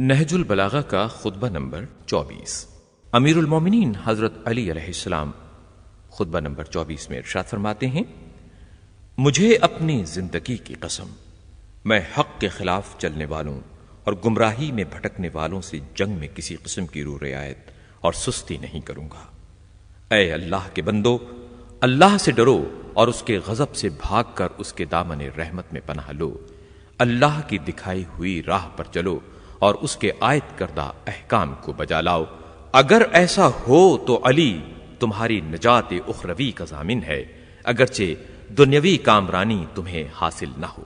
نہج البلاغہ کا خطبہ نمبر 24۔ امیر المومنین حضرت علی علیہ السلام خطبہ نمبر 24 میں ارشاد فرماتے ہیں، مجھے اپنی زندگی کی قسم، میں حق کے خلاف چلنے والوں اور گمراہی میں بھٹکنے والوں سے جنگ میں کسی قسم کی رو رعایت اور سستی نہیں کروں گا۔ اے اللہ کے بندو، اللہ سے ڈرو اور اس کے غضب سے بھاگ کر اس کے دامن رحمت میں پناہ لو۔ اللہ کی دکھائی ہوئی راہ پر چلو اور اس کے عائد کردہ احکام کو بجا لاؤ۔ اگر ایسا ہو تو علی تمہاری نجات اخروی کا ضامن ہے، اگرچہ دنیاوی کامرانی تمہیں حاصل نہ ہو۔